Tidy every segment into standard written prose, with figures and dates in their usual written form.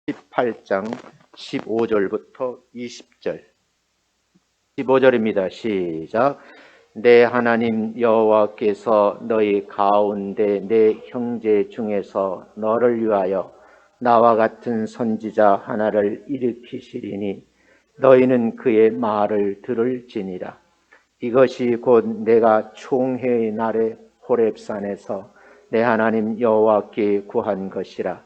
18장 15절부터 20절. 15절입니다. 시작. 내 하나님 여호와께서 너희 가운데 내 형제 중에서 너를 위하여 나와 같은 선지자 하나를 일으키시리니 너희는 그의 말을 들을지니라. 이것이 곧 내가 총회의 날에 호렙산에서 내 하나님 여호와께 구한 것이라.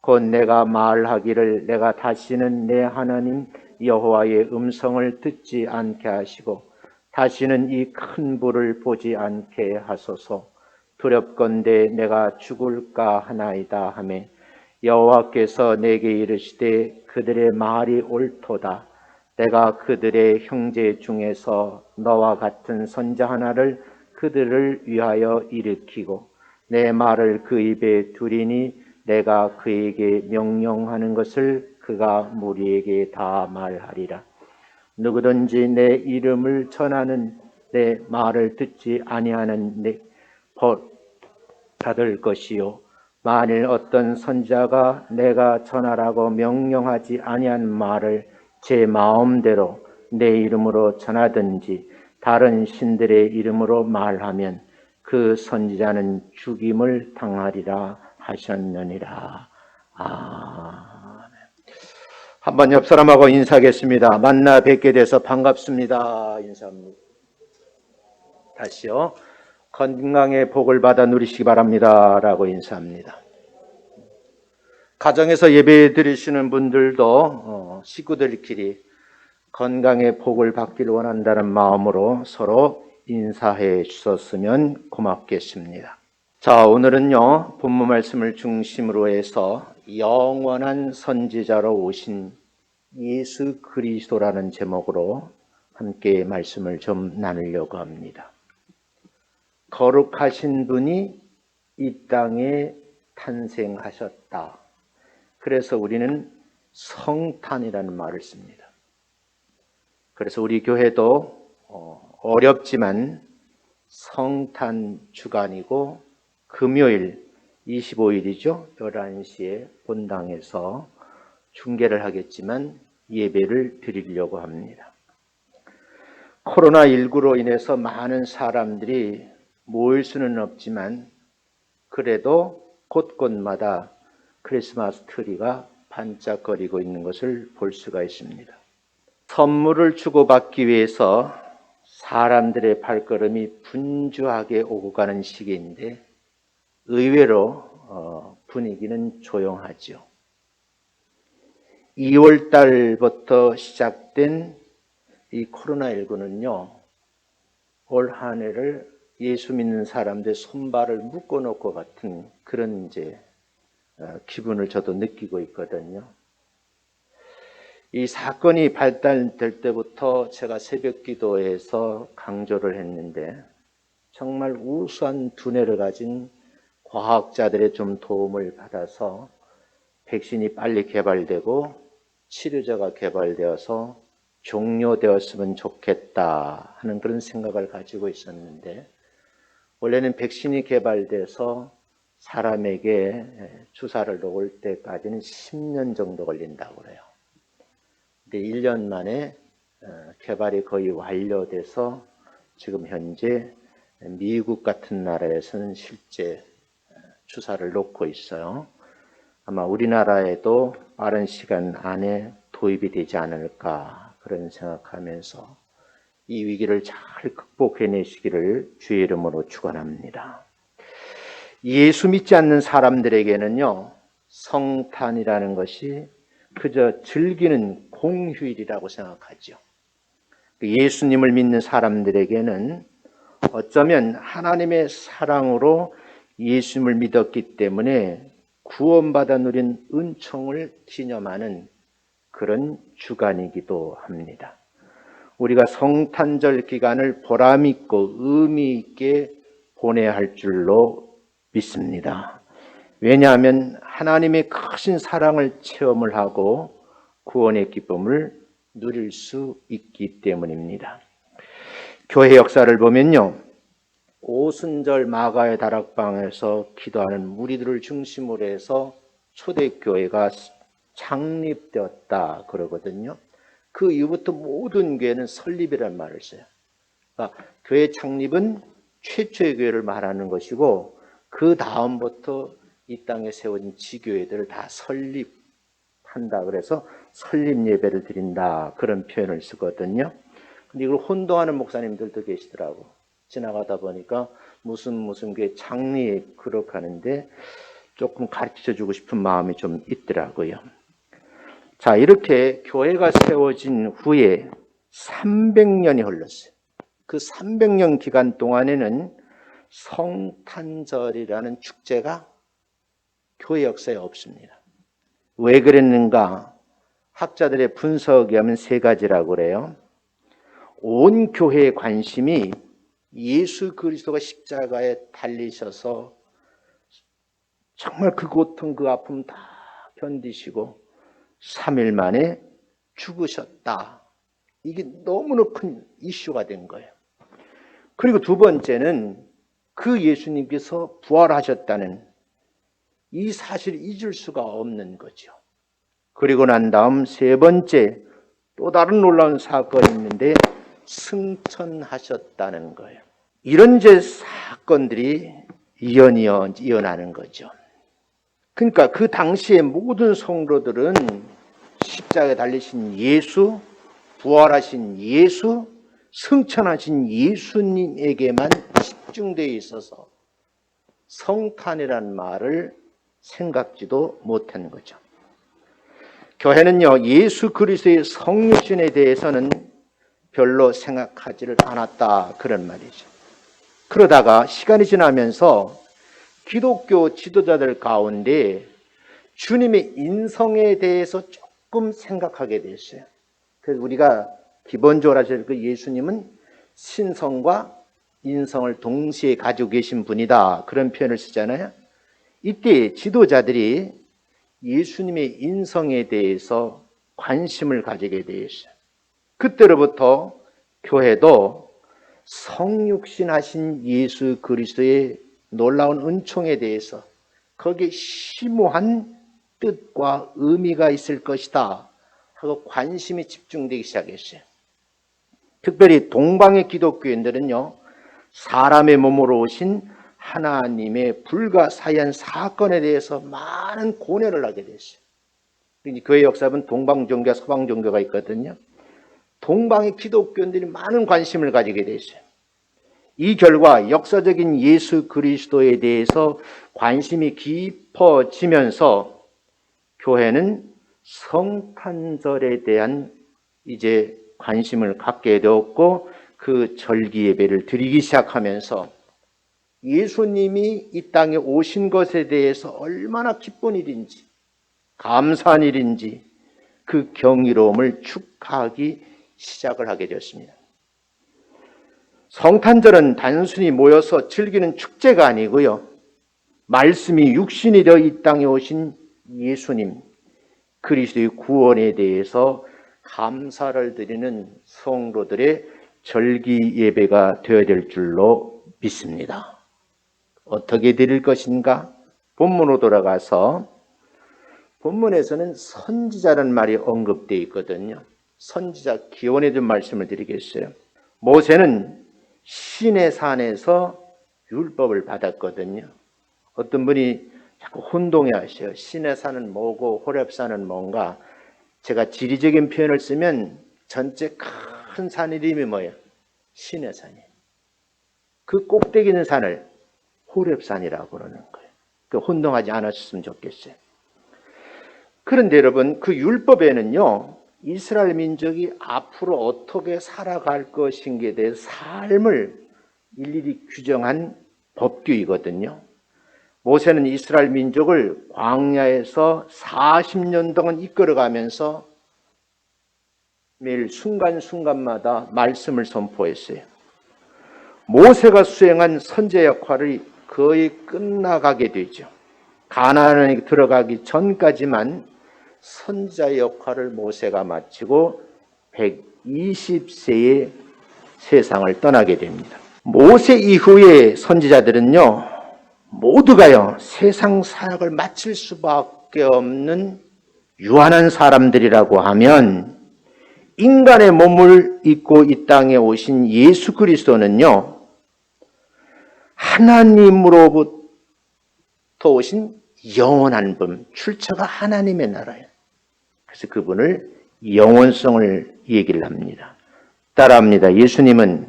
곧 내가 말하기를 내가 다시는 내 하나님 여호와의 음성을 듣지 않게 하시고 다시는 이 큰 불을 보지 않게 하소서. 두렵건대 내가 죽을까 하나이다 하매 여호와께서 내게 이르시되 그들의 말이 옳도다. 내가 그들의 형제 중에서 너와 같은 선자 하나를 그들을 위하여 일으키고 내 말을 그 입에 두리니 내가 그에게 명령하는 것을 그가 무리에게 다 말하리라. 누구든지 내 이름을 전하는 내 말을 듣지 아니하는 내 벌 받을 것이요 만일 어떤 선자가 내가 전하라고 명령하지 아니한 말을 제 마음대로 내 이름으로 전하든지 다른 신들의 이름으로 말하면 그 선지자는 죽임을 당하리라 하셨느니라. 아멘. 한번 옆 사람하고 인사하겠습니다. 만나 뵙게 돼서 반갑습니다. 인사합니다. 다시요. 건강의 복을 받아 누리시기 바랍니다. 라고 인사합니다. 가정에서 예배 드리시는 분들도 식구들끼리 건강의 복을 받기를 원한다는 마음으로 서로 인사해 주셨으면 고맙겠습니다. 자, 오늘은요, 본문 말씀을 중심으로 해서 영원한 선지자로 오신 예수 그리스도라는 제목으로 함께 말씀을 좀 나누려고 합니다. 거룩하신 분이 이 땅에 탄생하셨다. 그래서 우리는 성탄이라는 말을 씁니다. 그래서 우리 교회도 어렵지만 성탄 주간이고 금요일 25일이죠. 11시에 본당에서 중계를 하겠지만 예배를 드리려고 합니다. 코로나19로 인해서 많은 사람들이 모일 수는 없지만 그래도 곳곳마다 크리스마스 트리가 반짝거리고 있는 것을 볼 수가 있습니다. 선물을 주고받기 위해서 사람들의 발걸음이 분주하게 오고 가는 시기인데 의외로 분위기는 조용하죠. 2월 달부터 시작된 이 코로나19는요, 올 한 해를 예수 믿는 사람들 손발을 묶어놓고 같은 그런 기분을 저도 느끼고 있거든요. 이 사건이 발달될 때부터 제가 새벽 기도에서 강조를 했는데 정말 우수한 두뇌를 가진 과학자들의 좀 도움을 받아서 백신이 빨리 개발되고 치료제가 개발되어서 종료되었으면 좋겠다 하는 그런 생각을 가지고 있었는데 원래는 백신이 개발돼서 사람에게 주사를 놓을 때까지는 10년 정도 걸린다고 그래요. 근데 1년 만에 개발이 거의 완료돼서 지금 현재 미국 같은 나라에서는 실제 주사를 놓고 있어요. 아마 우리나라에도 빠른 시간 안에 도입이 되지 않을까 그런 생각하면서 이 위기를 잘 극복해내시기를 주의 이름으로 축원합니다. 예수 믿지 않는 사람들에게는요, 성탄이라는 것이 그저 즐기는 공휴일이라고 생각하죠. 예수님을 믿는 사람들에게는 어쩌면 하나님의 사랑으로 예수님을 믿었기 때문에 구원받아 누린 은총을 기념하는 그런 주간이기도 합니다. 우리가 성탄절 기간을 보람있고 의미있게 보내야 할 줄로 믿습니다. 왜냐하면 하나님의 크신 사랑을 체험을 하고 구원의 기쁨을 누릴 수 있기 때문입니다. 교회 역사를 보면요, 오순절 마가의 다락방에서 기도하는 무리들을 중심으로 해서 초대교회가 창립되었다 그러거든요. 그 이후부터 모든 교회는 설립이라는 말을 써요. 그러니까 교회 창립은 최초의 교회를 말하는 것이고 그 다음부터 이 땅에 세워진 지교회들을 다 설립한다. 그래서 설립 예배를 드린다. 그런 표현을 쓰거든요. 근데 이걸 혼동하는 목사님들도 계시더라고. 지나가다 보니까 무슨 교회 창립 그렇게 하는데 조금 가르쳐 주고 싶은 마음이 좀 있더라고요. 자, 이렇게 교회가 세워진 후에 300년이 흘렀어요. 그 300년 기간 동안에는 성탄절이라는 축제가 교회 역사에 없습니다. 왜 그랬는가? 학자들의 분석에 하면 세 가지라고 그래요. 온 교회의 관심이 예수 그리스도가 십자가에 달리셔서 정말 그 고통, 그 아픔 다 견디시고 3일 만에 죽으셨다. 이게 너무나 큰 이슈가 된 거예요. 그리고 두 번째는 그 예수님께서 부활하셨다는 이 사실을 잊을 수가 없는 거죠. 그리고 난 다음 세 번째 또 다른 놀라운 사건이 있는데 승천하셨다는 거예요. 이런 사건들이 이어나는 거죠. 그러니까 그 당시에 모든 성도들은 십자가에 달리신 예수, 부활하신 예수, 승천하신 예수님에게만 집중되어 있어서 성탄이라는 말을 생각지도 못한 거죠. 교회는요, 예수 그리스도의 성육신에 대해서는 별로 생각하지를 않았다 그런 말이죠. 그러다가 시간이 지나면서 기독교 지도자들 가운데 주님의 인성에 대해서 조금 생각하게 됐어요. 그래서 우리가 기본적으로 하실 그 예수님은 신성과 인성을 동시에 가지고 계신 분이다 그런 표현을 쓰잖아요. 이때 지도자들이 예수님의 인성에 대해서 관심을 가지게 되었어요. 그때로부터 교회도 성육신하신 예수 그리스도의 놀라운 은총에 대해서 거기에 심오한 뜻과 의미가 있을 것이다 하고 관심이 집중되기 시작했어요. 특별히 동방의 기독교인들은요, 사람의 몸으로 오신 하나님의 불가사의한 사건에 대해서 많은 고뇌를 하게 됐어요. 교회 역사는 동방 종교와 서방 종교가 있거든요. 동방의 기독교인들이 많은 관심을 가지게 됐어요. 이 결과 역사적인 예수 그리스도에 대해서 관심이 깊어지면서 교회는 성탄절에 대한 이제 관심을 갖게 되었고 그 절기 예배를 드리기 시작하면서 예수님이 이 땅에 오신 것에 대해서 얼마나 기쁜 일인지 감사한 일인지 그 경이로움을 축하하기 시작을 하게 되었습니다. 성탄절은 단순히 모여서 즐기는 축제가 아니고요. 말씀이 육신이 되어 이 땅에 오신 예수님, 그리스도의 구원에 대해서 감사를 드리는 성도들의 절기 예배가 되어야 될 줄로 믿습니다. 어떻게 드릴 것인가? 본문으로 돌아가서 본문에서는 선지자라는 말이 언급되어 있거든요. 선지자 기원에 좀 말씀을 드리겠어요. 모세는 시내산에서 율법을 받았거든요. 어떤 분이 자꾸 혼동해 하셔요. 시내산은 뭐고 호렙산은 뭔가. 제가 지리적인 표현을 쓰면 전체 큰 산 이름이 뭐예요? 시내산이에요. 그 꼭대기 있는 산을 호렙산이라고 그러는 거예요. 혼동하지 않았으면 좋겠어요. 그런데 여러분, 그 율법에는요, 이스라엘 민족이 앞으로 어떻게 살아갈 것인지에 대해서 삶을 일일이 규정한 법규이거든요. 모세는 이스라엘 민족을 광야에서 40년 동안 이끌어가면서 매일 순간순간마다 말씀을 선포했어요. 모세가 수행한 선제 역할이 거의 끝나가게 되죠. 가나안에 들어가기 전까지만 선지자의 역할을 모세가 마치고 120세에 세상을 떠나게 됩니다. 모세 이후의 선지자들은요, 모두가요 세상 사역을 마칠 수밖에 없는 유한한 사람들이라고 하면 인간의 몸을 입고 이 땅에 오신 예수 그리스도는요, 하나님으로부터 오신 영원한 분, 출처가 하나님의 나라예요. 그래서 그분을 영원성을 얘기를 합니다. 따라합니다. 예수님은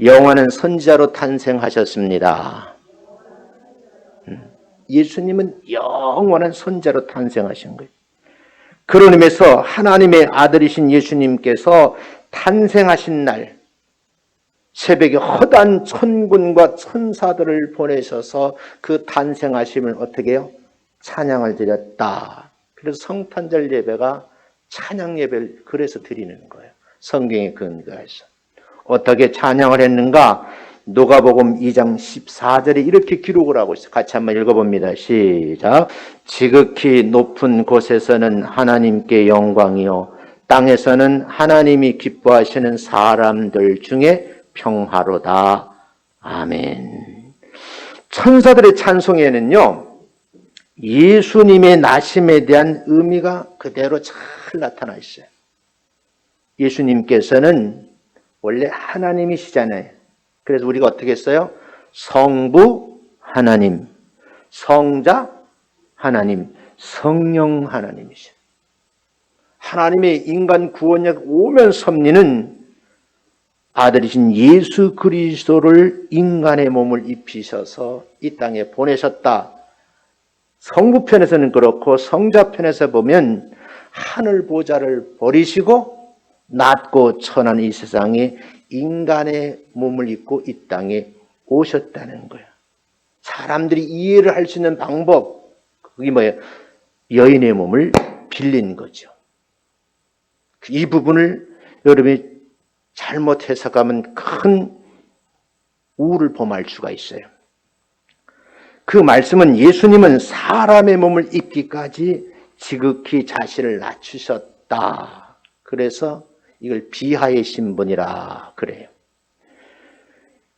영원한 선지자로 탄생하셨습니다. 예수님은 영원한 선지자로 탄생하신 거예요. 그런 의미에서 하나님의 아들이신 예수님께서 탄생하신 날 새벽에 허다한 천군과 천사들을 보내셔서 그 탄생하심을 어떻게 해요? 찬양을 드렸다. 그래서 성탄절 예배가 찬양 예배를 그래서 드리는 거예요. 성경에 근거해서. 어떻게 찬양을 했는가? 누가복음 2장 14절에 이렇게 기록을 하고 있어요. 같이 한번 읽어봅니다. 시작. 지극히 높은 곳에서는 하나님께 영광이요, 땅에서는 하나님이 기뻐하시는 사람들 중에 평화로다. 아멘. 천사들의 찬송에는요, 예수님의 나심에 대한 의미가 그대로 잘 나타나 있어요. 예수님께서는 원래 하나님이시잖아요. 그래서 우리가 어떻게 했어요? 성부 하나님, 성자 하나님, 성령 하나님이시죠. 하나님의 인간 구원력 오면 섭리는 아들이신 예수 그리스도를 인간의 몸을 입히셔서 이 땅에 보내셨다. 성부편에서는 그렇고 성자편에서 보면 하늘 보좌를 버리시고 낮고 천한 이 세상에 인간의 몸을 입고 이 땅에 오셨다는 거예요. 사람들이 이해를 할 수 있는 방법, 그게 뭐예요? 여인의 몸을 빌린 거죠. 이 부분을 여러분이 잘못 해석하면 큰 우를 범할 수가 있어요. 그 말씀은 예수님은 사람의 몸을 입기까지 지극히 자신을 낮추셨다. 그래서 이걸 비하의 신분이라 그래요.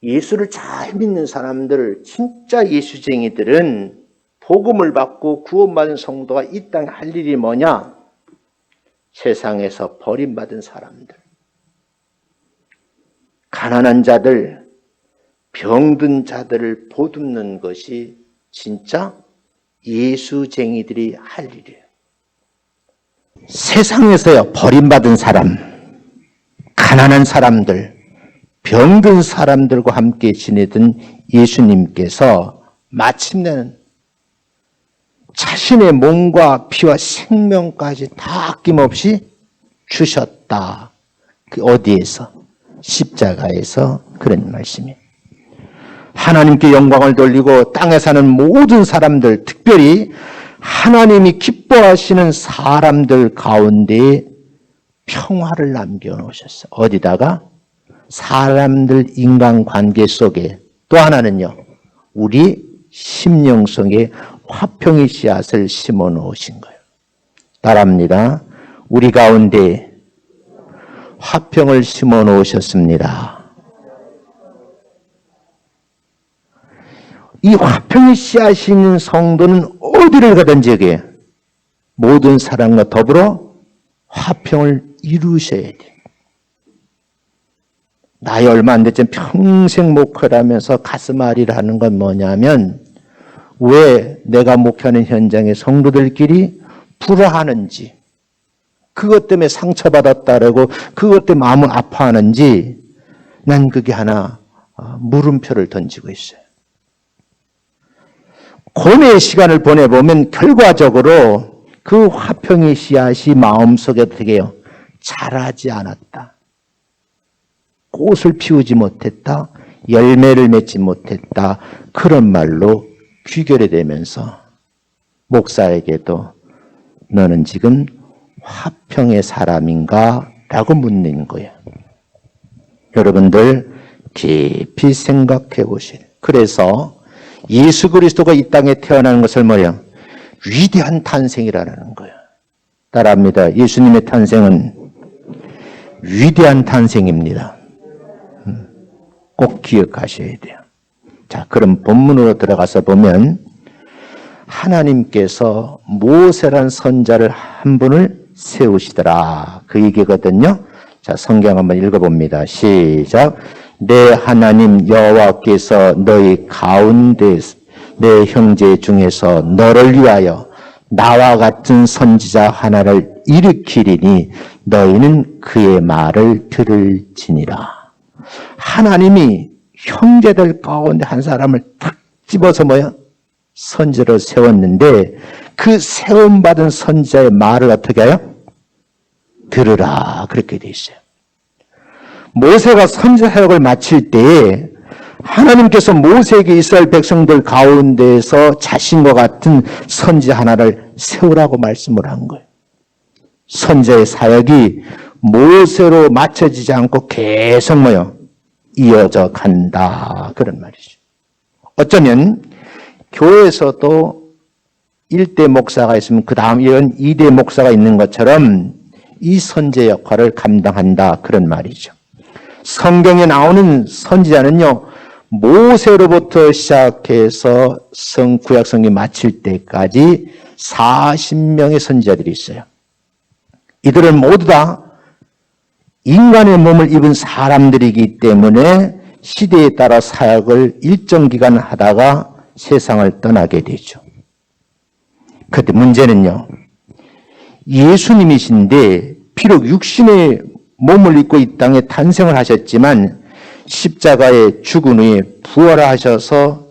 예수를 잘 믿는 사람들, 진짜 예수쟁이들은 복음을 받고 구원받은 성도가 이 땅에 할 일이 뭐냐? 세상에서 버림받은 사람들, 가난한 자들, 병든 자들을 보듬는 것이 진짜 예수쟁이들이 할 일이에요. 세상에서요, 버림받은 사람, 가난한 사람들, 병든 사람들과 함께 지내던 예수님께서 마침내는 자신의 몸과 피와 생명까지 다 아낌없이 주셨다. 그 어디에서? 십자가에서 그런 말씀이에요. 하나님께 영광을 돌리고 땅에 사는 모든 사람들, 특별히 하나님이 기뻐하시는 사람들 가운데 평화를 남겨놓으셨어요. 어디다가? 사람들 인간관계 속에. 또 하나는요, 우리 심령 속에 화평의 씨앗을 심어 놓으신 거예요. 따라합니다. 우리 가운데 화평을 심어 놓으셨습니다. 이 화평의 씨앗이 있는 성도는 어디를 가든지 여기에 모든 사람과 더불어 화평을 이루셔야 돼요. 나이 얼마 안 됐지만 평생 목회라면서 가슴 앓이를 하는 건 뭐냐면 왜 내가 목회하는 현장에 성도들끼리 불화하는지, 그것 때문에 상처받았다라고 그것 때문에 마음을 아파하는지, 난 그게 하나 물음표를 던지고 있어요. 고뇌의 시간을 보내보면 결과적으로 그 화평의 씨앗이 마음속에 어떻게 해요? 자라지 않았다. 꽃을 피우지 못했다. 열매를 맺지 못했다. 그런 말로 귀결이 되면서 목사에게도 너는 지금 화평의 사람인가? 라고 묻는 거예요. 여러분들 깊이 생각해 보시죠. 그래서 예수 그리스도가 이 땅에 태어나는 것을 뭐예요? 위대한 탄생이라는 거예요. 따라합니다. 예수님의 탄생은 위대한 탄생입니다. 꼭 기억하셔야 돼요. 자, 그럼 본문으로 들어가서 보면 하나님께서 모세란 선자를 한 분을 세우시더라. 그 얘기거든요. 자, 성경 한번 읽어봅니다. 시작. 내 하나님 여호와께서 너희 가운데 내 형제 중에서 너를 위하여 나와 같은 선지자 하나를 일으키리니 너희는 그의 말을 들을지니라. 하나님이 형제들 가운데 한 사람을 탁 집어서 선지자로 세웠는데 그 세움받은 선지자의 말을 어떻게 해요? 들으라. 그렇게 돼 있어요. 모세가 선지자 사역을 마칠 때에 하나님께서 모세에게 이스라엘 백성들 가운데에서 자신과 같은 선지자 하나를 세우라고 말씀을 한 거예요. 선지자의 사역이 모세로 맞춰지지 않고 계속 이어져 간다. 그런 말이죠. 어쩌면 교회에서도 1대 목사가 있으면 그 다음 이런 2대 목사가 있는 것처럼 이 선지자 역할을 감당한다. 그런 말이죠. 성경에 나오는 선지자는요, 모세로부터 시작해서 구약 성경 마칠 때까지 40명의 선지자들이 있어요. 이들은 모두 다 인간의 몸을 입은 사람들이기 때문에 시대에 따라 사역을 일정 기간 하다가 세상을 떠나게 되죠. 그런데 문제는요, 예수님이신데 비록 육신의 몸을 입고 이 땅에 탄생을 하셨지만 십자가에 죽은 후에 부활하셔서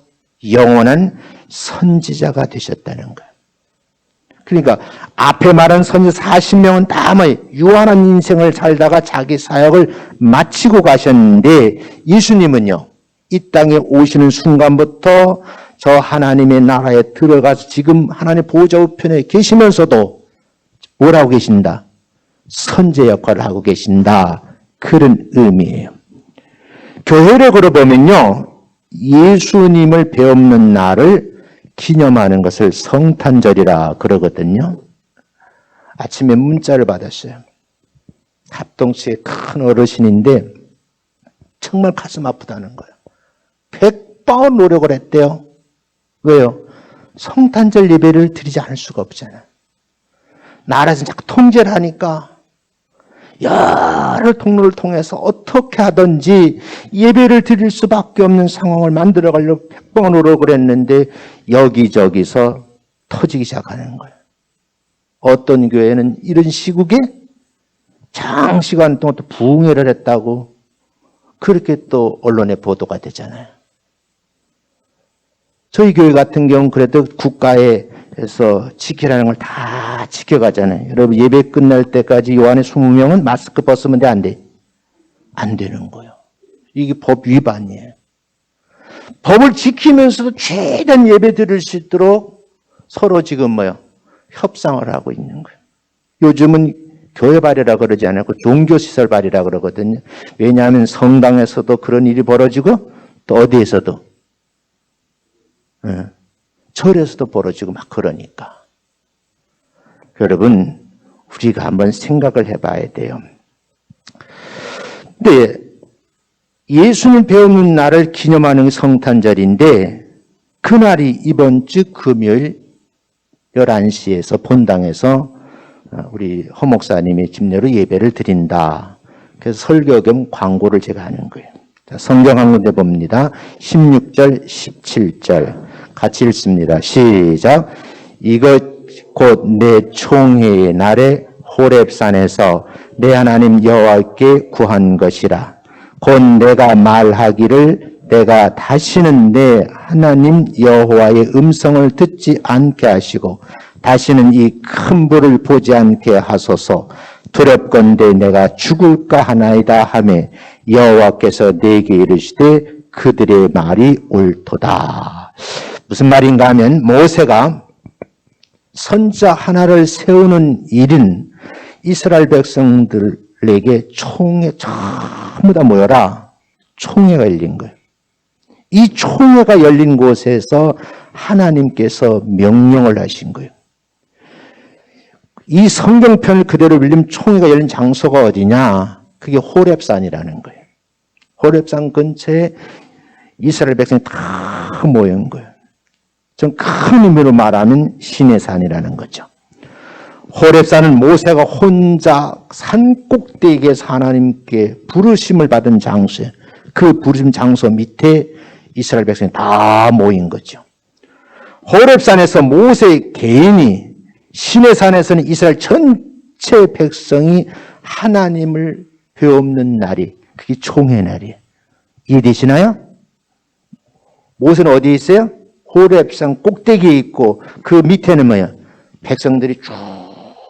영원한 선지자가 되셨다는 거예요. 그러니까 앞에 말한 선지자 40명은 다 유한한 인생을 살다가 자기 사역을 마치고 가셨는데 예수님은요, 이 땅에 오시는 순간부터 저 하나님의 나라에 들어가서 지금 하나님 보좌 우편에 계시면서도 뭐라고 계신다? 선지자 역할을 하고 계신다. 그런 의미예요. 교회를 걸어보면요, 예수님을 배우는 날을 기념하는 것을 성탄절이라 그러거든요. 아침에 문자를 받았어요. 합동치의 큰 어르신인데 정말 가슴 아프다는 거예요. 100번 노력을 했대요. 왜요? 성탄절 예배를 드리지 않을 수가 없잖아요. 나라에서 자꾸 통제를 하니까 여러 통로를 통해서 어떻게 하든지 예배를 드릴 수밖에 없는 상황을 만들어가려고 100번 노력을 했는데 여기저기서 터지기 시작하는 거예요. 어떤 교회는 이런 시국에 장시간 동안 또 부흥회를 했다고 그렇게 또 언론에 보도가 되잖아요. 저희 교회 같은 경우는 그래도 국가에서 지키라는 걸 다 지켜가잖아요. 여러분 예배 끝날 때까지 요 안에 20명은 마스크 벗으면 안 돼. 안 되는 거예요. 이게 법 위반이에요. 법을 지키면서도 최대한 예배 드릴 수 있도록 서로 지금 협상을 하고 있는 거예요. 요즘은 교회 발이라 그러지 않고 종교시설 발이라 그러거든요. 왜냐하면 성당에서도 그런 일이 벌어지고 또 어디에서도 절에서도 벌어지고 막 그러니까. 여러분, 우리가 한번 생각을 해봐야 돼요. 근데 예수님 배우는 날을 기념하는 성탄절인데 그날이 이번 주 금요일 11시에서 본당에서 우리 허 목사님의 집례로 예배를 드린다. 그래서 설교 겸 광고를 제가 하는 거예요. 성경 한 군데 봅니다. 16절, 17절 같이 읽습니다. 시작. 이것 곧 내 총회의 날에 호렙산에서 내 하나님 여호와께 구한 것이라. 곧 내가 말하기를 내가 다시는 내 하나님 여호와의 음성을 듣지 않게 하시고 다시는 이 큰 불을 보지 않게 하소서. 두렵건대 내가 죽을까 하나이다 하매 여호와께서 내게 이르시되 그들의 말이 옳도다. 무슨 말인가 하면 모세가 선지자 하나를 세우는 일은 이스라엘 백성들에게 총회 전부 다 모여라. 총회가 열린 거예요. 이 총회가 열린 곳에서 하나님께서 명령을 하신 거예요. 이 성경편을 그대로 빌리면 총회가 열린 장소가 어디냐? 그게 호렙산이라는 거예요. 호렙산 근처에 이스라엘 백성이 다 모인 거예요. 좀 큰 의미로 말하면 신의 산이라는 거죠. 호렙산은 모세가 혼자 산 꼭대기에서 하나님께 부르심을 받은 장소에, 그 부르심 장소 밑에 이스라엘 백성이 다 모인 거죠. 호렙산에서 모세 개인이, 신의 산에서는 이스라엘 전체 백성이 하나님을 배우는 날이, 그게 총회 날이에요. 이해되시나요? 모세는 어디에 있어요? 호렙산 꼭대기에 있고 그 밑에는 뭐예요? 백성들이 쭉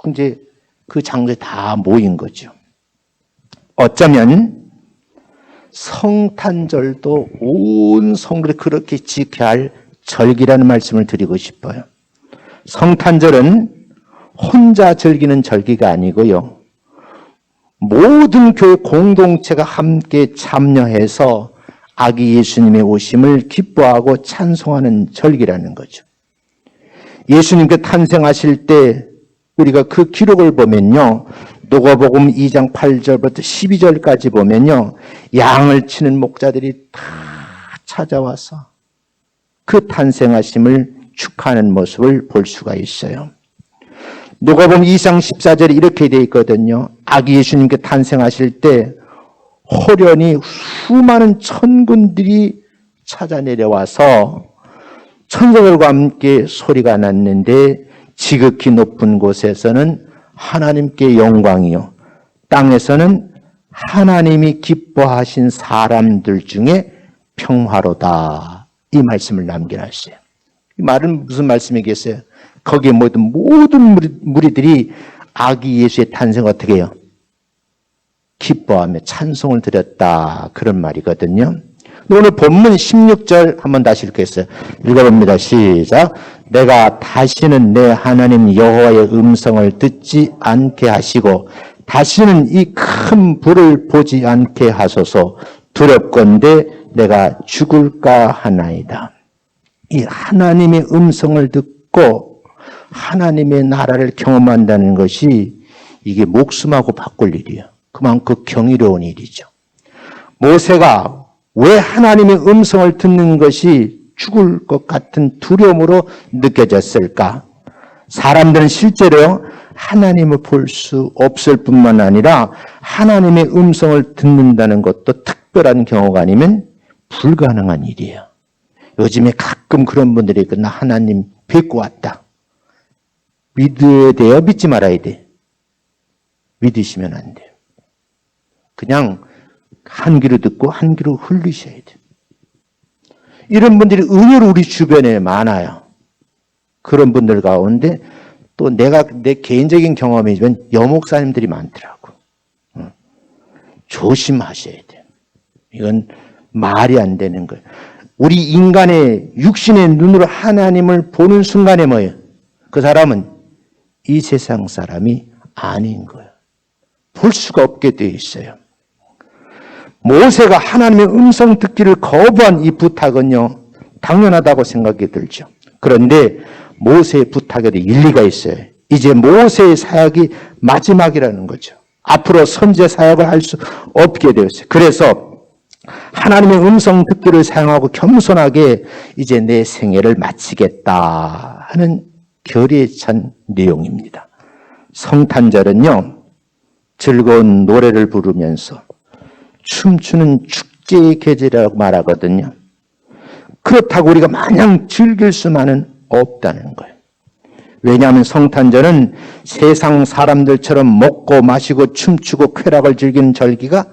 이제 그 장소에 다 모인 거죠. 어쩌면 성탄절도 온 성도들이 그렇게 지켜야 할 절기라는 말씀을 드리고 싶어요. 성탄절은 혼자 즐기는 절기가 아니고요. 모든 교회 공동체가 함께 참여해서 아기 예수님의 오심을 기뻐하고 찬송하는 절기라는 거죠. 예수님께 탄생하실 때 우리가 그 기록을 보면요. 누가복음 2장 8절부터 12절까지 보면요. 양을 치는 목자들이 다 찾아와서 그 탄생하심을 축하하는 모습을 볼 수가 있어요. 누가복음 2장 14절에 이렇게 되어 있거든요. 아기 예수님께 탄생하실 때 호련히 수많은 천군들이 찾아 내려와서 천사들과 함께 소리가 났는데 지극히 높은 곳에서는 하나님께 영광이요, 땅에서는 하나님이 기뻐하신 사람들 중에 평화로다. 이 말씀을 남겨놨어요. 이 말은 무슨 말씀이겠어요? 거기에 모든 무리들이 아기 예수의 탄생 어떻게 해요? 기뻐하며 찬송을 드렸다. 그런 말이거든요. 오늘 본문 16절 한번 다시 읽겠어요. 읽어봅니다. 시작. 내가 다시는 내 하나님 여호와의 음성을 듣지 않게 하시고 다시는 이 큰 불을 보지 않게 하소서. 두렵건대 내가 죽을까 하나이다. 이 하나님의 음성을 듣고 하나님의 나라를 경험한다는 것이 이게 목숨하고 바꿀 일이에요. 그만큼 경이로운 일이죠. 모세가 왜 하나님의 음성을 듣는 것이 죽을 것 같은 두려움으로 느껴졌을까? 사람들은 실제로 하나님을 볼 수 없을 뿐만 아니라 하나님의 음성을 듣는다는 것도 특별한 경우가 아니면 불가능한 일이에요. 요즘에 가끔 그런 분들이 있고, 나 하나님 뵙고 왔다. 믿어야 돼요? 믿지 말아야 돼? 믿으시면 안 돼요. 그냥 한 귀로 듣고 한 귀로 흘리셔야 돼요. 이런 분들이 의외로 우리 주변에 많아요. 그런 분들 가운데 또 내 개인적인 경험이지만 여목사님들이 많더라고. 조심하셔야 돼요. 이건 말이 안 되는 거예요. 우리 인간의 육신의 눈으로 하나님을 보는 순간에 뭐예요? 그 사람은 이 세상 사람이 아닌 거예요. 볼 수가 없게 되어 있어요. 모세가 하나님의 음성 듣기를 거부한 이 부탁은요, 당연하다고 생각이 들죠. 그런데 모세의 부탁에도 일리가 있어요. 이제 모세의 사역이 마지막이라는 거죠. 앞으로 선지자 사역을 할 수 없게 되었어요. 그래서 하나님의 음성 듣기를 사용하고 겸손하게 이제 내 생애를 마치겠다 하는 결의에 찬 내용입니다. 성탄절은요, 즐거운 노래를 부르면서 춤추는 축제의 계절이라고 말하거든요. 그렇다고 우리가 마냥 즐길 수만은 없다는 거예요. 왜냐하면 성탄절은 세상 사람들처럼 먹고 마시고 춤추고 쾌락을 즐기는 절기가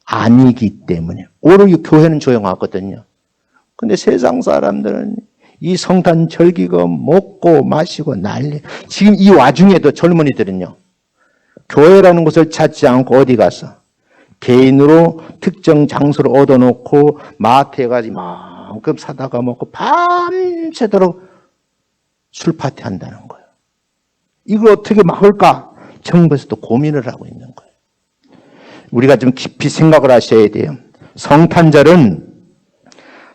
아니기 때문에. 오히려 교회는 조용하거든요. 근데 세상 사람들은 이 성탄 절기가 먹고 마시고 난리. 지금 이 와중에도 젊은이들은요, 교회라는 곳을 찾지 않고 어디 가서 개인으로 특정 장소를 얻어놓고 마트에 가서 이만큼 사다가 먹고 밤새도록 술 파티 한다는 거예요. 이걸 어떻게 막을까? 정부에서 또 고민을 하고 있는 거예요. 우리가 좀 깊이 생각을 하셔야 돼요. 성탄절은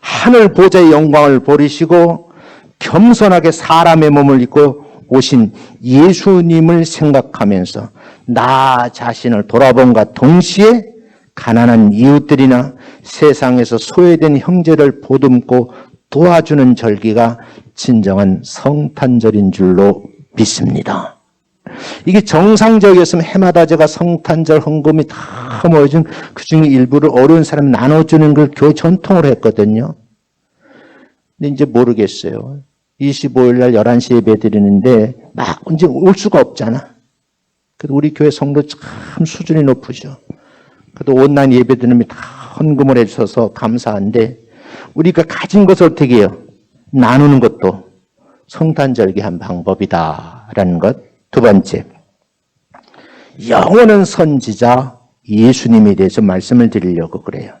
하늘 보좌의 영광을 버리시고 겸손하게 사람의 몸을 입고 오신 예수님을 생각하면서 나 자신을 돌아본과 동시에 가난한 이웃들이나 세상에서 소외된 형제를 보듬고 도와주는 절기가 진정한 성탄절인 줄로 믿습니다. 이게 정상적이었으면 해마다 제가 성탄절 헌금이 다 모여진 그 중에 일부를 어려운 사람 나눠주는 걸 교회 전통으로 했거든요. 근데 이제 모르겠어요. 25일 날 11시에 예배 드리는데 막 이제 올 수가 없잖아. 그래도 우리 교회 성도 참 수준이 높으죠. 그래도 온라인 예배 드리면 다 헌금을 해주셔서 감사한데 우리가 가진 것을 어떻게 해요? 나누는 것도 성탄절기 한 방법이다라는 것. 두 번째, 영원한 선지자 예수님에 대해서 말씀을 드리려고 그래요.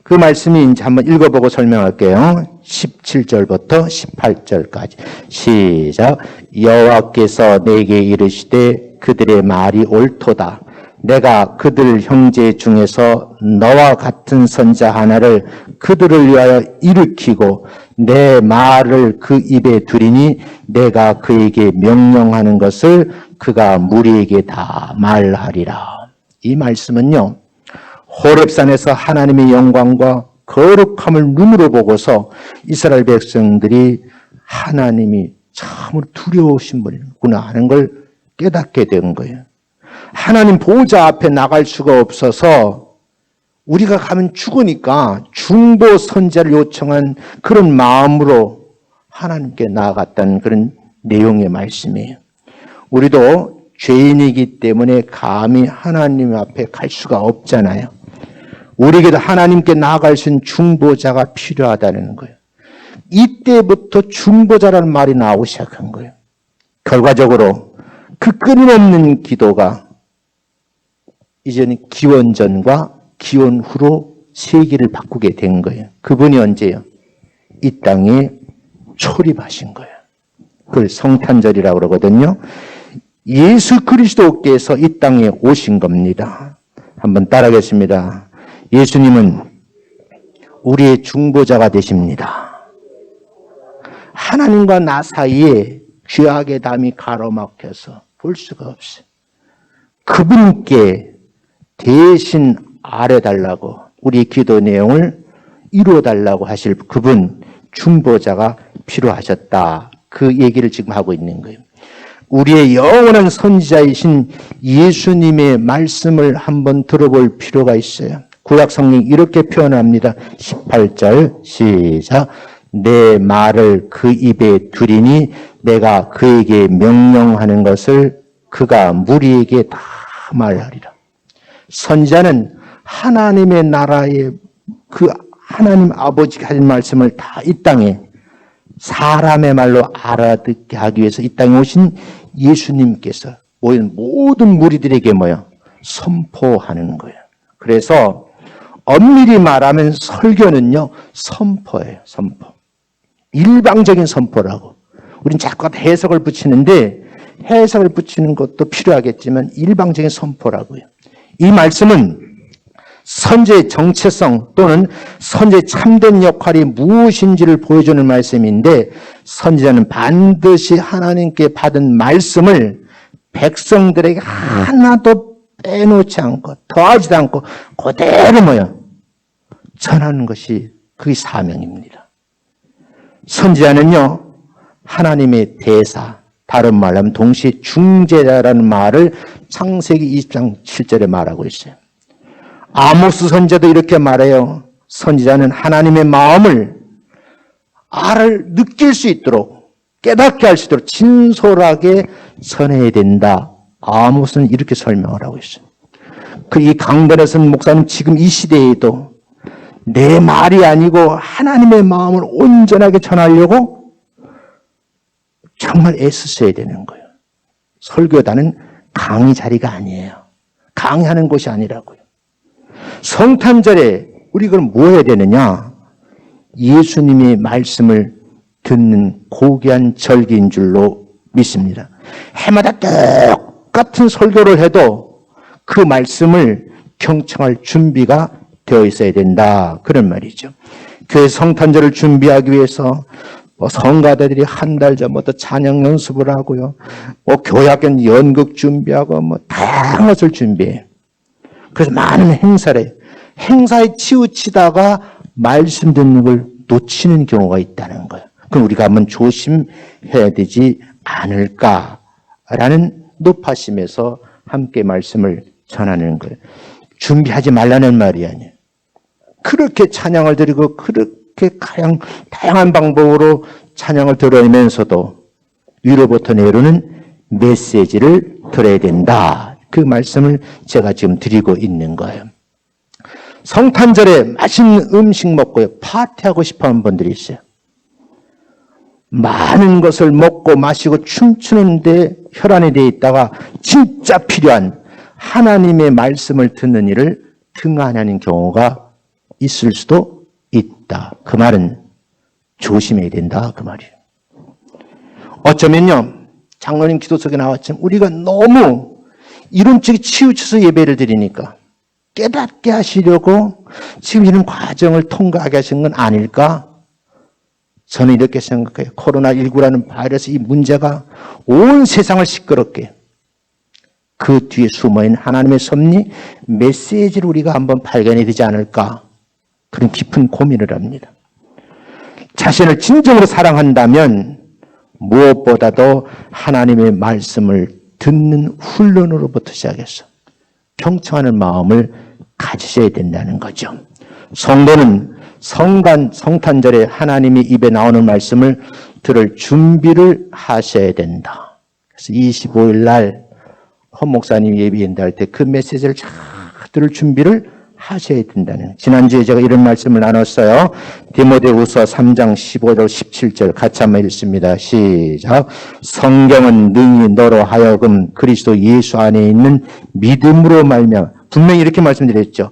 그 말씀이 이제 한번 읽어보고 설명할게요. 17절부터 18절까지 시작. 여호와께서 내게 이르시되 그들의 말이 옳도다. 내가 그들 형제 중에서 너와 같은 선자 하나를 그들을 위하여 일으키고 내 말을 그 입에 두리니 내가 그에게 명령하는 것을 그가 무리에게 다 말하리라. 이 말씀은요, 호렙산에서 하나님의 영광과 거룩함을 눈으로 보고서 이스라엘 백성들이 하나님이 참으로 두려우신 분이구나 하는 걸 깨닫게 된 거예요. 하나님 보좌 앞에 나갈 수가 없어서 우리가 가면 죽으니까 중보 선자를 요청한 그런 마음으로 하나님께 나아갔다는 그런 내용의 말씀이에요. 우리도 죄인이기 때문에 감히 하나님 앞에 갈 수가 없잖아요. 우리에게도 하나님께 나아갈 수 있는 중보자가 필요하다는 거예요. 이때부터 중보자라는 말이 나오기 시작한 거예요. 결과적으로 그 끊임없는 기도가 이제는 기원 전과 기원 후로 세계를 바꾸게 된 거예요. 그분이 언제요? 이 땅에 초립하신 거예요. 그걸 성탄절이라고 그러거든요. 예수 그리스도께서 이 땅에 오신 겁니다. 한번 따라하겠습니다. 예수님은 우리의 중보자가 되십니다. 하나님과 나 사이에 죄악의 담이 가로막혀서 볼 수가 없어요. 그분께 대신 아뢰달라고 우리의 기도 내용을 이루어달라고 하실 그분 중보자가 필요하셨다. 그 얘기를 지금 하고 있는 거예요. 우리의 영원한 선지자이신 예수님의 말씀을 한번 들어볼 필요가 있어요. 구약 성경이 이렇게 표현합니다. 18절 시작. 내 말을 그 입에 두리니 내가 그에게 명령하는 것을 그가 무리에게 다 말하리라. 선지자는 하나님의 나라의 그 하나님 아버지가 하신 말씀을 다 이 땅에 사람의 말로 알아듣게 하기 위해서 이 땅에 오신 예수님께서 모인 모든 무리들에게 선포하는 거예요. 그래서 엄밀히 말하면 설교는요, 선포예요. 선포. 일방적인 선포라고. 우린 자꾸 해석을 붙이는데 해석을 붙이는 것도 필요하겠지만 일방적인 선포라고요. 이 말씀은 선지의 정체성 또는 선지의 참된 역할이 무엇인지를 보여주는 말씀인데 선지자는 반드시 하나님께 받은 말씀을 백성들에게 하나도 빼놓지 않고 더하지도 않고 그대로 전하는 것이 그의 사명입니다. 선지자는요, 하나님의 대사, 다른 말로 하면 동시에 중재자라는 말을 창세기 20장 7절에 말하고 있어요. 아모스 선지자도 이렇게 말해요. 선지자는 하나님의 마음을 느낄 수 있도록 깨닫게 할 수 있도록 진솔하게 전해야 된다. 아모스는 이렇게 설명을 하고 있어요. 이 강단에서는 목사님 지금 이 시대에도 내 말이 아니고 하나님의 마음을 온전하게 전하려고 정말 애쓰셔야 되는 거예요. 설교단은 강의 자리가 아니에요. 강의하는 곳이 아니라고요. 성탄절에 우리 그럼 뭐 해야 되느냐? 예수님의 말씀을 듣는 고귀한 절기인 줄로 믿습니다. 해마다 똑같은 설교를 해도 그 말씀을 경청할 준비가 되어 있어야 된다. 그런 말이죠. 교회 성탄절을 준비하기 위해서 성가대들이 한 달 전부터 찬양 연습을 하고요. 교회학교는 연극 준비하고 다양한 것을 준비해요. 그래서 많은 행사에 치우치다가 말씀 듣는 걸 놓치는 경우가 있다는 거예요. 그럼 우리가 한번 조심해야 되지 않을까라는 높아심에서 함께 말씀을 전하는 거예요. 준비하지 말라는 말이 아니에요. 그렇게 찬양을 드리고 그렇게 다양한 방법으로 찬양을 드리면서도 위로부터 내려오는 메시지를 들어야 된다. 그 말씀을 제가 지금 드리고 있는 거예요. 성탄절에 맛있는 음식 먹고 파티하고 싶어하는 분들이 있어요. 많은 것을 먹고 마시고 춤추는데 혈안이 되어 있다가 진짜 필요한 하나님의 말씀을 듣는 일을 등한하는 경우가 있을 수도 있다. 그 말은 조심해야 된다. 그 말이에요. 어쩌면요, 장로님 기도 속에 나왔지만 우리가 너무 이론적이 치우쳐서 예배를 드리니까 깨닫게 하시려고 지금 이런 과정을 통과하게 하신 건 아닐까? 저는 이렇게 생각해요. 코로나19라는 바이러스 이 문제가 온 세상을 시끄럽게 그 뒤에 숨어있는 하나님의 섭리, 메시지를 우리가 한번 발견해야 되지 않을까? 그런 깊은 고민을 합니다. 자신을 진정으로 사랑한다면 무엇보다도 하나님의 말씀을 듣는 훈련으로부터 시작해서 경청하는 마음을 가지셔야 된다는 거죠. 성도는 성탄절에 하나님의 입에 나오는 말씀을 들을 준비를 하셔야 된다. 그래서 25일 날 헌 목사님 예비인도할 때 그 메시지를 잘 들을 준비를 하셔야 된다는. 지난주에 제가 이런 말씀을 나눴어요. 디모데후서 3장 15절 17절 같이 한번 읽습니다. 시작. 성경은 능히 너로 하여금 그리스도 예수 안에 있는 믿음으로 말미암아, 분명히 이렇게 말씀드렸죠.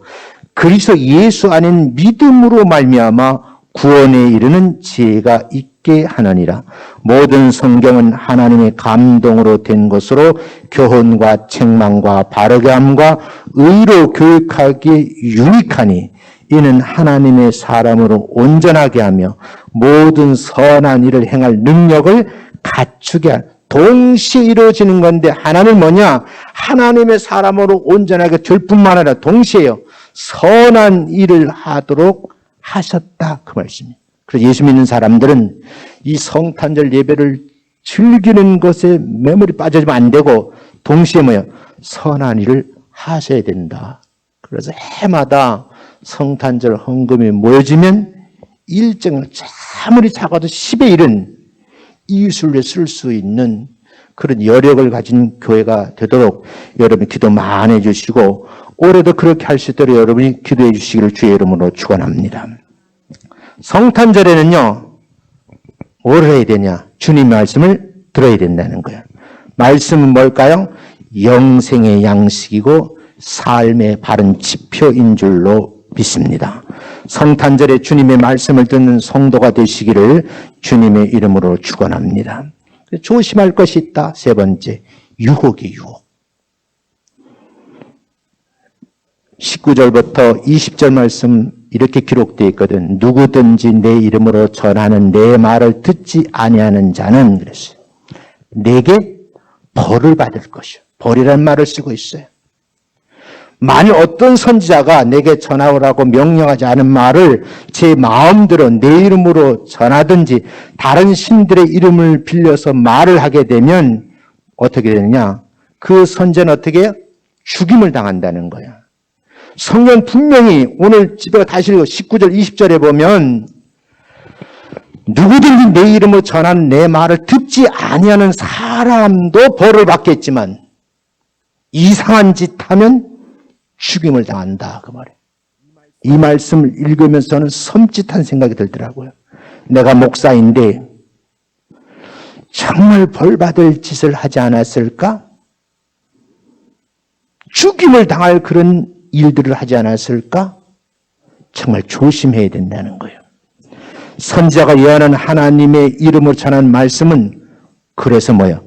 그리스도 예수 안에 있는 믿음으로 말미암아 구원에 이르는 지혜가 있게 하느니라. 모든 성경은 하나님의 감동으로 된 것으로 교훈과 책망과 바르게 함과 의로 교육하기에 유익하니 이는 하나님의 사람으로 온전하게 하며 모든 선한 일을 행할 능력을 갖추게 할, 동시에 이루어지는 건데 하나는 뭐냐? 하나님의 사람으로 온전하게 될 뿐만 아니라 동시에요, 선한 일을 하도록 하셨다. 그 말씀이에요. 그래서 예수 믿는 사람들은 이 성탄절 예배를 즐기는 것에 매몰이 빠져지면 안 되고 동시에 뭐예요? 선한 일을 하셔야 된다. 그래서 해마다 성탄절 헌금이 모여지면 일정을 아무리 작아도 10의 1은 이웃을 위해 쓸 수 있는 그런 여력을 가진 교회가 되도록 여러분이 기도 많이 해주시고 올해도 그렇게 할 수 있도록 여러분이 기도해 주시기를 주의 이름으로 축원합니다. 성탄절에는요, 뭘 해야 되냐? 주님의 말씀을 들어야 된다는 거예요. 말씀은 뭘까요? 영생의 양식이고 삶의 바른 지표인 줄로 믿습니다. 성탄절에 주님의 말씀을 듣는 성도가 되시기를 주님의 이름으로 축원합니다. 조심할 것이 있다. 세 번째, 유혹이 유혹. 19절부터 20절 말씀 이렇게 기록되어 있거든. 누구든지 내 이름으로 전하는 내 말을 듣지 아니하는 자는 그랬어요. 내게 벌을 받을 것이요. 벌이라는 말을 쓰고 있어요. 만일 어떤 선지자가 내게 전하라고 명령하지 않은 말을 제 마음대로 내 이름으로 전하든지 다른 신들의 이름을 빌려서 말을 하게 되면 어떻게 되느냐? 그 선지자는 어떻게 해요? 죽임을 당한다는 거야. 성경 분명히 오늘 집에 다시 읽어 19절 20절에 보면 누구든지 내 이름으로 전하는 내 말을 듣지 아니하는 사람도 벌을 받겠지만 이상한 짓 하면 죽임을 당한다. 그 말이에요. 이 말씀을 읽으면서 저는 섬찟한 생각이 들더라고요. 내가 목사인데 정말 벌 받을 짓을 하지 않았을까? 죽임을 당할 그런 일들을 하지 않았을까? 정말 조심해야 된다는 거예요. 선지자가 예언한 하나님의 이름으로 전한 말씀은 그래서 뭐예요?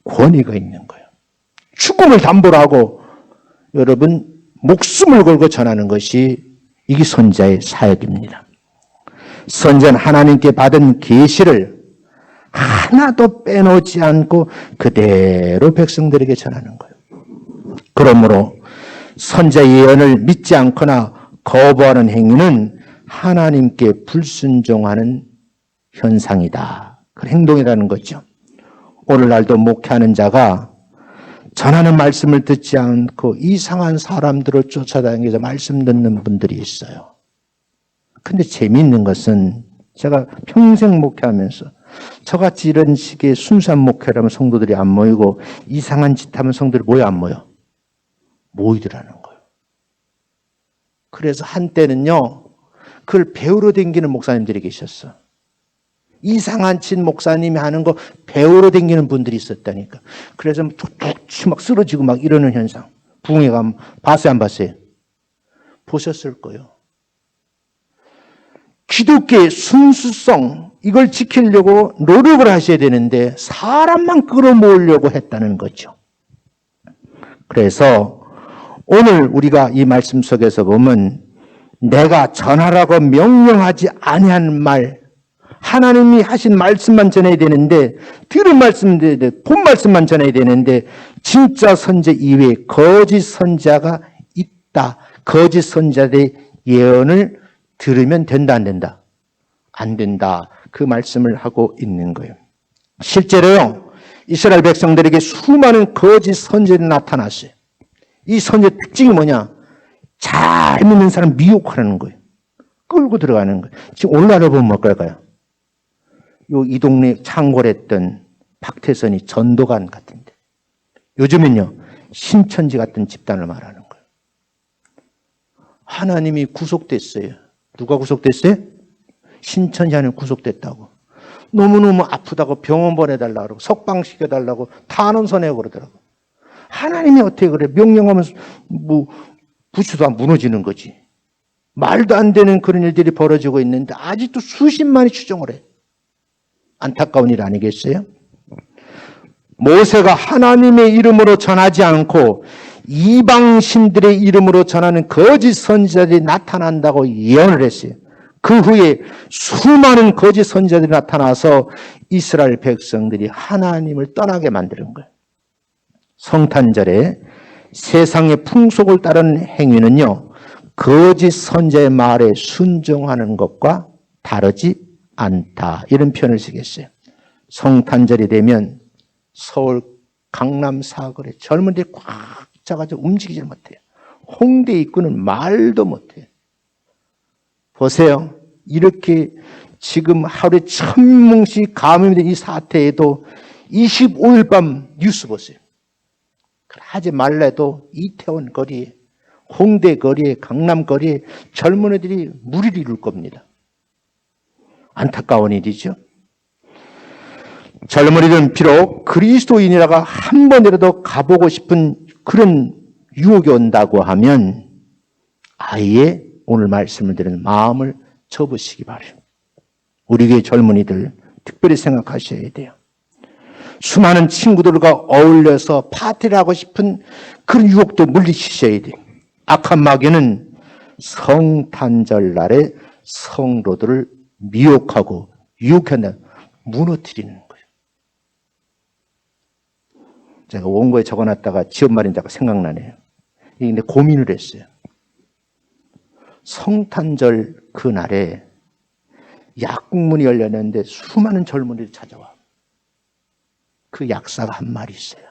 권위가 있는 거예요. 죽음을 담보로 하고 여러분 목숨을 걸고 전하는 것이 이게 선지자의 사역입니다. 선지자는 하나님께 받은 계시를 하나도 빼놓지 않고 그대로 백성들에게 전하는 거예요. 그러므로 선지자 예언을 믿지 않거나 거부하는 행위는 하나님께 불순종하는 현상이다. 그 행동이라는 거죠. 오늘날도 목회하는 자가 전하는 말씀을 듣지 않고 이상한 사람들을 쫓아다니면서 말씀 듣는 분들이 있어요. 근데 재미있는 것은 제가 평생 목회하면서 저같이 이런 식의 순수한 목회를 하면 성도들이 안 모이고 이상한 짓 하면 성도들이 모여 안 모여? 모이더라는 거예요. 그래서 한때는요, 그걸 배우러 다니는 목사님들이 계셨어. 이상한 짓 목사님이 하는 거 배우러 다니는 분들이 있었다니까. 그래서 툭툭 막 쓰러지고 막 이러는 현상. 부흥회 가면 봤어요, 안 봤어요? 보셨을 거예요. 기독교의 순수성, 이걸 지키려고 노력을 하셔야 되는데 사람만 끌어모으려고 했다는 거죠. 그래서 오늘 우리가 이 말씀 속에서 보면 내가 전하라고 명령하지 아니한 말, 하나님이 하신 말씀만 전해야 되는데, 들은 말씀, 본 말씀만 전해야 되는데 진짜 선지 이외에 거짓 선지자가 있다. 거짓 선지자의 예언을 들으면 된다, 안 된다? 안 된다. 그 말씀을 하고 있는 거예요. 실제로요, 이스라엘 백성들에게 수많은 거짓 선지자들이 나타났어요. 이 선지의 특징이 뭐냐? 잘 믿는 사람 미혹하는 거예요. 끌고 들어가는 거예요. 지금 오늘날로 보면 뭘까요? 이 동네 창궐했던 박태선이 전도관 같은데, 요즘은요, 신천지 같은 집단을 말하는 거예요. 하나님이 구속됐어요. 누가 구속됐어요? 신천지 안에 구속됐다고. 너무너무 아프다고 병원 보내달라고 그러고 석방시켜달라고 탄원서 내고 그러더라고. 하나님이 어떻게 그래? 명령하면 부추도 안 무너지는 거지. 말도 안 되는 그런 일들이 벌어지고 있는데 아직도 수십만이 추종을 해. 안타까운 일 아니겠어요? 모세가 하나님의 이름으로 전하지 않고 이방신들의 이름으로 전하는 거짓 선지자들이 나타난다고 예언을 했어요. 그 후에 수많은 거짓 선지자들이 나타나서 이스라엘 백성들이 하나님을 떠나게 만드는 거예요. 성탄절에 세상의 풍속을 따르는 행위는요, 거짓 선지자의 말에 순종하는 것과 다르지 않다. 이런 표현을 쓰겠어요. 성탄절이 되면 서울 강남 사거리에 젊은이들이 꽉 차가지고 움직이지 못해요. 홍대 입구는 말도 못해요. 보세요. 이렇게 지금 하루에 1000명씩 감염이 된 이 사태에도 25일 밤 뉴스 보세요. 하지 말래도 이태원 거리에, 홍대 거리에, 강남 거리에 젊은이들이 무리를 이룰 겁니다. 안타까운 일이죠. 젊은이들은 비록 그리스도인이라고 한 번이라도 가보고 싶은 그런 유혹이 온다고 하면 아예 오늘 말씀을 드리는 마음을 접으시기 바라요. 우리 교회 젊은이들 특별히 생각하셔야 돼요. 수많은 친구들과 어울려서 파티를 하고 싶은 그런 유혹도 물리치셔야 돼요. 악한 마귀는 성탄절 날에 성도들을 미혹하고 유혹한다, 무너뜨리는 거예요. 제가 원고에 적어놨다가 지엄마린 자가 생각나네요. 근데 고민을 했어요. 성탄절 그날에 약국문이 열렸는데 수많은 젊은이들이 찾아와. 그 약사가 한 말이 있어요.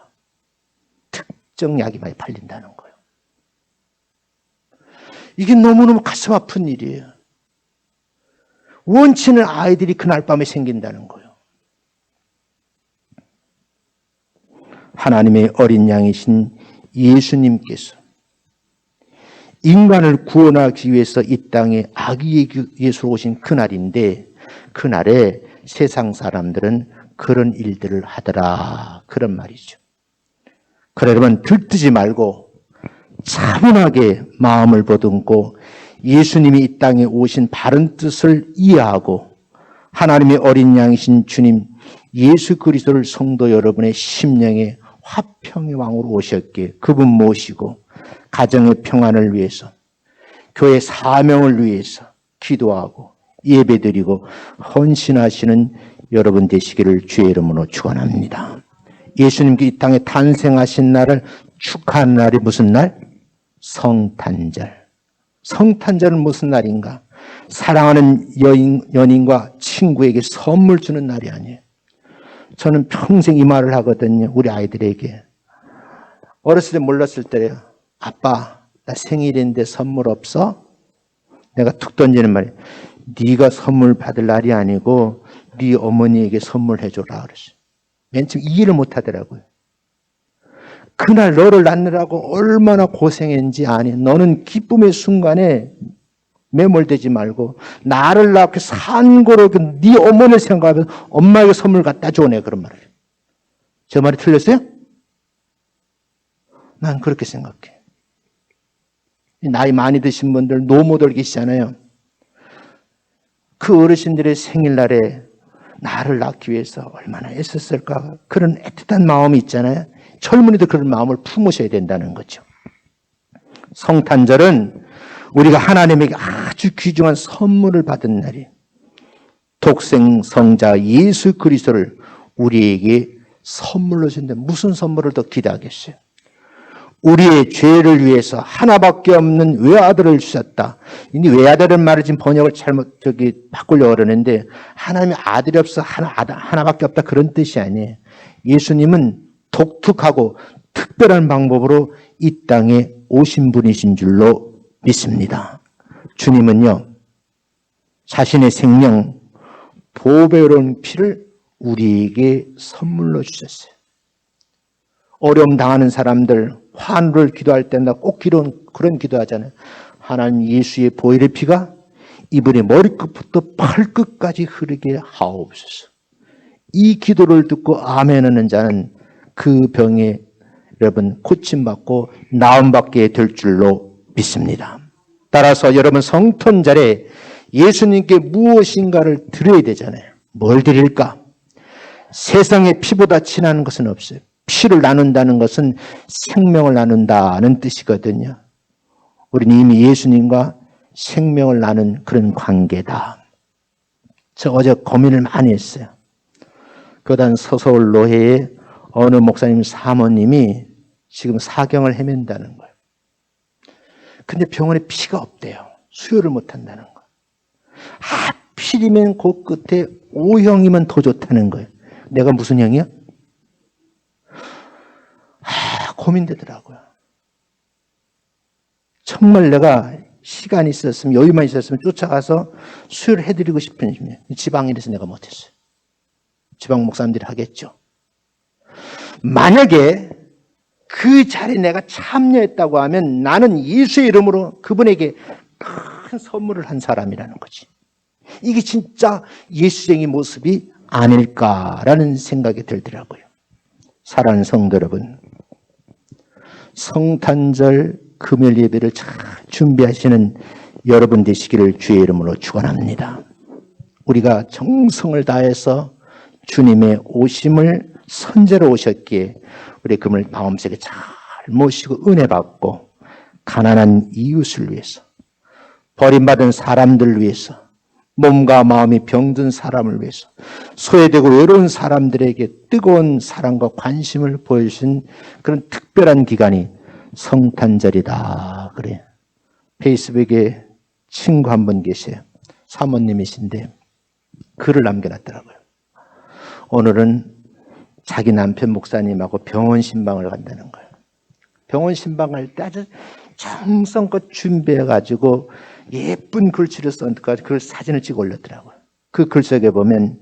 특정 약이 많이 팔린다는 거예요. 이게 너무너무 가슴 아픈 일이에요. 원치는 아이들이 그날 밤에 생긴다는 거예요. 하나님의 어린 양이신 예수님께서 인간을 구원하기 위해서 이 땅에 아기 예수로 오신 그날인데, 그날에 세상 사람들은 그런 일들을 하더라, 그런 말이죠. 그래, 여러분 들뜨지 말고 차분하게 마음을 보듬고 예수님이 이 땅에 오신 바른 뜻을 이해하고 하나님의 어린 양이신 주님 예수 그리스도를 성도 여러분의 심령에 화평의 왕으로 오셨기에 그분 모시고 가정의 평안을 위해서, 교회 사명을 위해서 기도하고 예배드리고 헌신하시는 여러분 되시기를 주의 이름으로 축원합니다. 예수님께 이 땅에 탄생하신 날을 축하하는 날이 무슨 날? 성탄절. 성탄절은 무슨 날인가? 사랑하는 연인과 친구에게 선물 주는 날이 아니에요. 저는 평생 이 말을 하거든요. 우리 아이들에게. 어렸을 때 몰랐을 때요. 아빠, 나 생일인데 선물 없어? 내가 툭 던지는 말이에요. 네가 선물 받을 날이 아니고 네 어머니에게 선물해줘라 그랬어요. 맨 처음 이해를 못 하더라고요. 그날 너를 낳느라고 얼마나 고생했는지 아니. 너는 기쁨의 순간에 매몰되지 말고 나를 낳고 산고로 네 어머니를 생각하면 엄마에게 선물 갖다 줘. 내 그런 말이에요. 저 말이 틀렸어요? 난 그렇게 생각해. 나이 많이 드신 분들 노모들 계시잖아요. 그 어르신들의 생일날에 나를 낳기 위해서 얼마나 애썼을까. 그런 애틋한 마음이 있잖아요. 젊은이도 그런 마음을 품으셔야 된다는 거죠. 성탄절은 우리가 하나님에게 아주 귀중한 선물을 받은 날이에요. 독생 성자 예수 그리스도를 우리에게 선물로 준다. 무슨 선물을 더 기대하겠어요? 우리의 죄를 위해서 하나밖에 없는 외아들을 주셨다. 이 외아들은 말을 지금 번역을 잘못 바꾸려고 그러는데 하나님의 아들이 없어 하나밖에 없다 그런 뜻이 아니에요. 예수님은 독특하고 특별한 방법으로 이 땅에 오신 분이신 줄로 믿습니다. 주님은요, 자신의 생명, 보배로운 피를 우리에게 선물로 주셨어요. 어려움 당하는 사람들, 환우를 기도할 때마다 꼭 그런 기도하잖아요. 하나님 예수의 보혈의 피가 이분의 머리끝부터 발끝까지 흐르게 하옵소서. 이 기도를 듣고 아멘 하는 자는 그 병에 여러분 고침받고 나음받게 될 줄로 믿습니다. 따라서 여러분 성탄절에 예수님께 무엇인가를 드려야 되잖아요. 뭘 드릴까? 세상의 피보다 친한 것은 없어요. 피를 나눈다는 것은 생명을 나눈다는 뜻이거든요. 우리는 이미 예수님과 생명을 나눈 그런 관계다. 저 어제 고민을 많이 했어요. 교단 서서울 노회에 어느 목사님 사모님이 지금 사경을 헤맨다는 거예요. 근데 병원에 피가 없대요. 수혈을 못한다는 거예요. 하필이면 그 끝에 O형이면 더 좋다는 거예요. 내가 무슨 형이야? 고민되더라고요. 정말 내가 시간이 있었으면 여유만 있었으면 쫓아가서 수혈을 해드리고 싶은 심이에요. 지방이라서 내가 못했어요. 지방 목사님들이 하겠죠. 만약에 그 자리에 내가 참여했다고 하면 나는 예수의 이름으로 그분에게 큰 선물을 한 사람이라는 거지. 이게 진짜 예수쟁이 모습이 아닐까라는 생각이 들더라고요. 사랑하는 성도 여러분, 성탄절 금요일 예배를 잘 준비하시는 여러분 되시기를 주의 이름으로 축원합니다. 우리가 정성을 다해서 주님의 오심을 선제로 오셨기에 우리 금을 마음속에 잘 모시고 은혜 받고 가난한 이웃을 위해서, 버림받은 사람들을 위해서, 몸과 마음이 병든 사람을 위해서, 소외되고 외로운 사람들에게 뜨거운 사랑과 관심을 보여주신 그런 특별한 기간이 성탄절이다. 그래. 페이스북에 친구 한 분 계세요. 사모님이신데 글을 남겨놨더라고요. 오늘은 자기 남편 목사님하고 병원 신방을 간다는 거예요. 병원 신방할 때 아주 정성껏 준비해가지고 예쁜 글씨를 써가지고 그 사진을 찍어 올렸더라고요. 그 글 속에 보면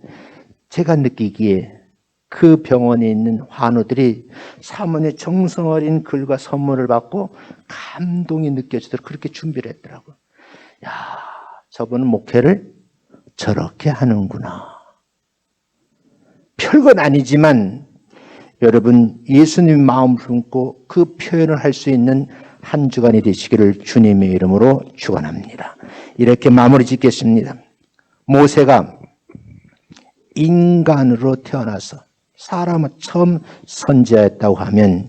제가 느끼기에 그 병원에 있는 환우들이 사모님의 정성 어린 글과 선물을 받고 감동이 느껴지도록 그렇게 준비를 했더라고요. 야, 저분은 목회를 저렇게 하는구나. 별건 아니지만 여러분 예수님 마음을 품고 그 표현을 할 수 있는 한 주간이 되시기를 주님의 이름으로 축원합니다. 이렇게 마무리 짓겠습니다. 모세가 인간으로 태어나서 사람을 처음 선지자였다고 하면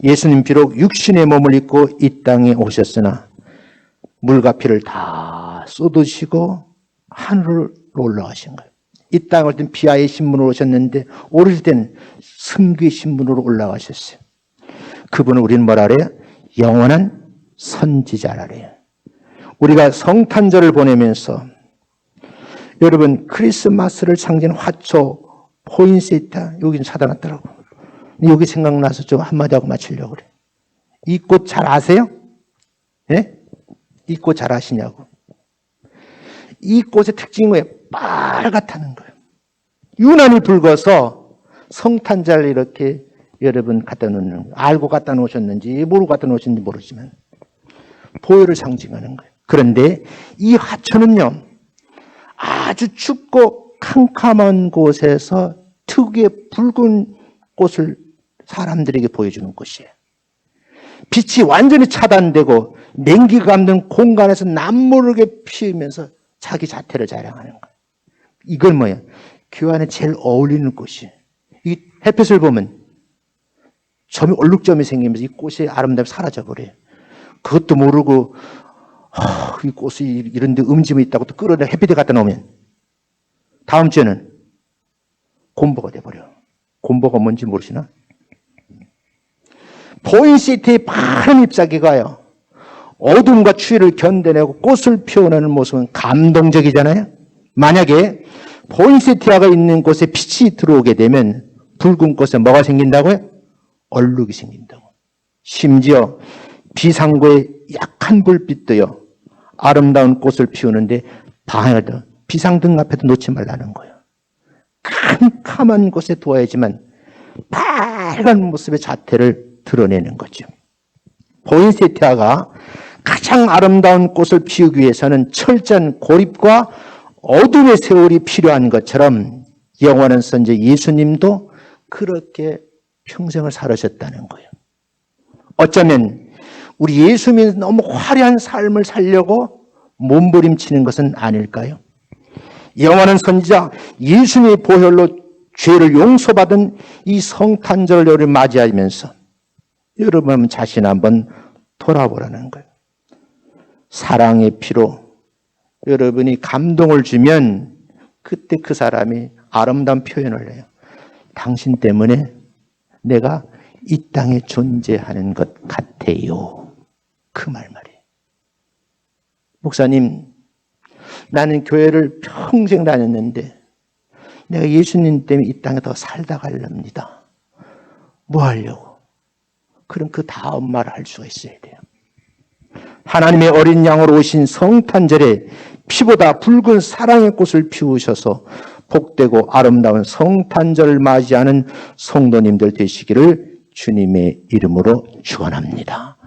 예수님 비록 육신의 몸을 입고 이 땅에 오셨으나 물과 피를 다 쏟으시고 하늘로 올라가신 거예요. 이 땅에 올 땐 비아의 신분으로 오셨는데 오를 때는 승귀의 신분으로 올라가셨어요. 그분을 우리는 뭐라 그래요? 영원한 선지자라 그래요. 우리가 성탄절을 보내면서 여러분 크리스마스를 상징하는 화초, 포인세타 여기는 사다 놨더라고. 여기 생각나서 좀 한마디 하고 마치려고 그래. 이 꽃 잘 아세요? 예? 이 꽃 잘 아시냐고. 이 꽃의 특징이 뭐예요? 빨갛다는 거예요. 유난히 붉어서 성탄절 이렇게 여러분 갖다 놓는 거예요. 알고 갖다 놓으셨는지 모르고 갖다 놓으셨는지 모르지만 보혈을 상징하는 거예요. 그런데 이 화초는요, 아주 춥고 캄캄한 곳에서 특유의 붉은 꽃을 사람들에게 보여주는 꽃이에요. 빛이 완전히 차단되고 냉기가 감는 공간에서 남모르게 피우면서 자기 자태를 자랑하는 거예요. 이걸 뭐예요? 교회 안에 제일 어울리는 꽃이에요. 이 햇빛을 보면 점이 얼룩점이 생기면서 이 꽃의 아름다움이 사라져버려요. 그것도 모르고 이 꽃이 이런 데 음침이 있다고 또 끌어내 햇빛에 갖다 놓으면 다음 주에는 곰보가 돼버려. 곰보가 뭔지 모르시나? 포인세트의 파란 잎사귀가요, 어둠과 추위를 견뎌내고 꽃을 피워내는 모습은 감동적이잖아요. 만약에 포인세티아가 있는 곳에 빛이 들어오게 되면 붉은 꽃에 뭐가 생긴다고요? 얼룩이 생긴다고. 심지어 비상구의 약한 불빛도요, 아름다운 꽃을 피우는데 방해가 돼. 비상등 앞에도 놓지 말라는 거예요. 캄캄한 곳에 두어야지만 빨간 모습의 자태를 드러내는 거죠. 포인세티아가 가장 아름다운 꽃을 피우기 위해서는 철저한 고립과 어둠의 세월이 필요한 것처럼 영원한 선지 예수님도 그렇게 평생을 살으셨다는 거예요. 어쩌면 우리 예수님이 너무 화려한 삶을 살려고 몸부림치는 것은 아닐까요? 영원한 선지자 예수님의 보혈로 죄를 용서받은 이 성탄절을 맞이하면서 여러분 자신 한번 돌아보라는 거예요. 사랑의 피로 여러분이 감동을 주면 그때 그 사람이 아름다운 표현을 해요. 당신 때문에 내가 이 땅에 존재하는 것 같아요. 그 말이에요. 목사님, 나는 교회를 평생 다녔는데 내가 예수님 때문에 이 땅에 더 살다 가렵니다. 뭐 하려고? 그럼 그 다음 말을 할 수가 있어야 돼요. 하나님의 어린 양으로 오신 성탄절에 피보다 붉은 사랑의 꽃을 피우셔서 복되고 아름다운 성탄절을 맞이하는 성도님들 되시기를 주님의 이름으로 축원합니다.